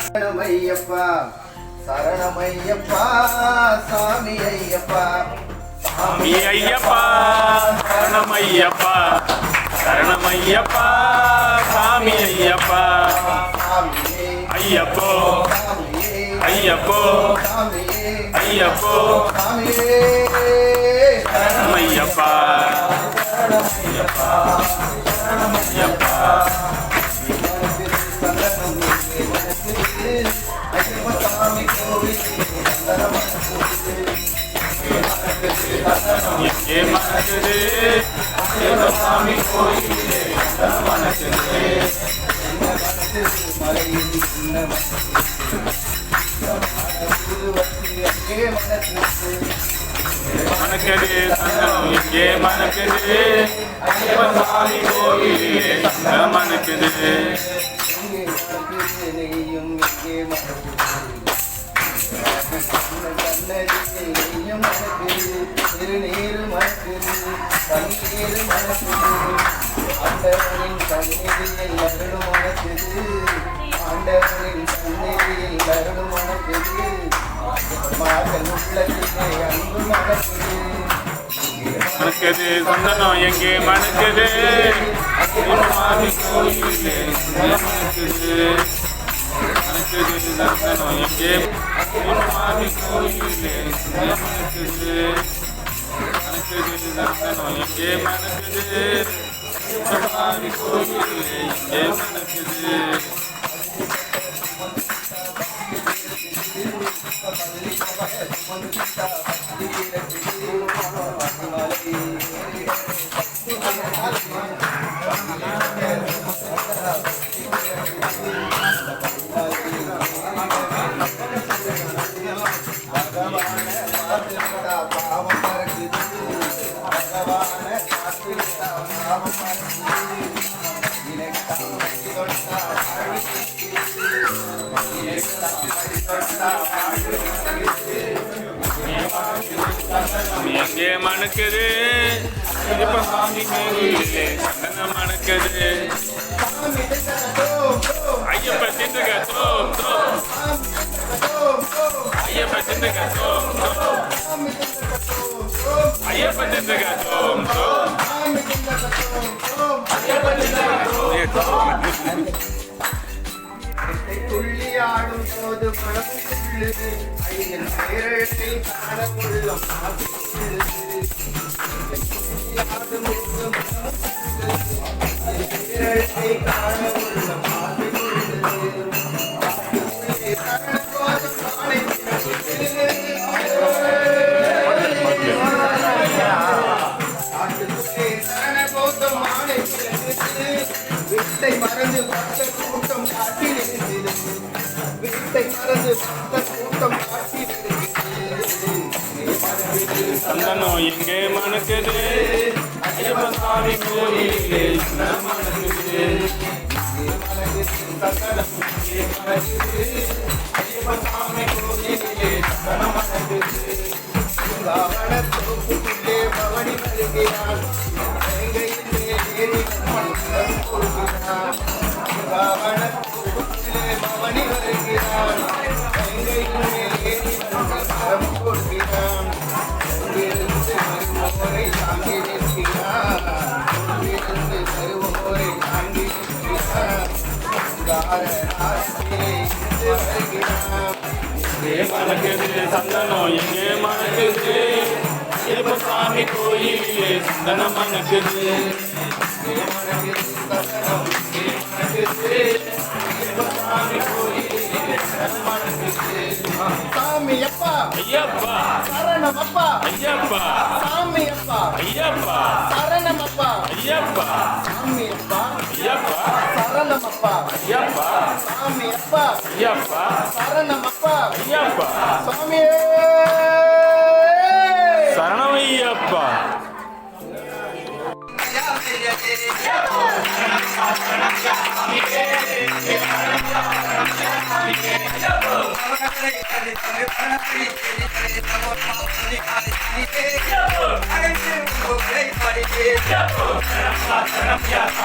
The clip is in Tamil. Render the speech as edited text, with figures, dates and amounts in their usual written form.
சரணமையப்பா சரணமையப்பா சாமி ஐயப்பா சாமி ஐயப்பா சரணமையப்பா சரணமையப்பா சாமி ஐயப்பா ஐயப்போ ஐயப்போ ஐயப்போ சரணமையப்பா சரணமையப்பா சரணமையப்பா எங்கே மனக்குது சாமி கோயிலே மனக்குது மனக்குது சந்தனம் எங்கே மனக்குது சாமி கோயிலே மனக்குது திருநீர் மணக்குது தண்ணீர் மணக்குது ஆண்டவரின் சந்நிதியில் அருள் மணக்குது ஆண்டவரின் சந்நிதியில் அருள் மணக்குது மகள் உள்ளத்திலே அன்பு மணக்குது மணக்குது சந்தனம் எங்கே மணக்குது சாமி கோயிலே மணக்குது மணக்குது சந்தனம் எங்கே சாமி கோயிலே மணக்குது மணக்குது சந்தனம் எங்கே மணக்குது சாமி கோயிலே எங்கே மணக்குது எங்கே மணக்குது இதுப்ப சாமி கோயிலே சந்தனம் மணக்குது ஐயப்ப சிந்துக தோம் தோம் ஐயப்ப சிந்துக தோம் தோம் ஐயப்ப சிந்துக தோம் தோம் துள்ளியாடும் போது மனம் துள்ளுது ஐயன் பேரழத்தை காண உள்ளம் பேரழத்தை காண உள்ளம் வீட்டை மறந்து பக்த கூட்டம் காட்டி நிற்கிறது வீட்டை மறந்து பக்த கூட்டம் காட்டி சந்தனம் எங்கே மணக்குது ஐயப்ப சாமி கோயிலே மணக்குது சந்தனம் மணக்குது ஐயப்ப சாமி கோயிலே மணக்குது தோப்புக்குள்ளே பவனி வருகிறான் பவனி வருகிறான் கொடுக்கிறான் வருவோரை தாங்கி நிற்கிறான் வருவோரை தாங்கி நிற்கிறான் மணக்குது சந்தனம் எங்கே மணக்குது ஐயப்ப சாமி கோயிலே சந்தனம் மணக்குது சாமி அப்பா ஐயப்பா சரணம் அப்பா ஐயப்பா சாமி அப்பா ஐயப்பா சரணம் அப்பா ஐயப்பா சாமி அப்பா ஐயப்பா சரணம் அப்பா ஐயப்பா சாமி அப்பா ஐயப்பா சரணம் அப்பா ஐயப்பா சாமியே சரணமையப்பா Yeah. Swami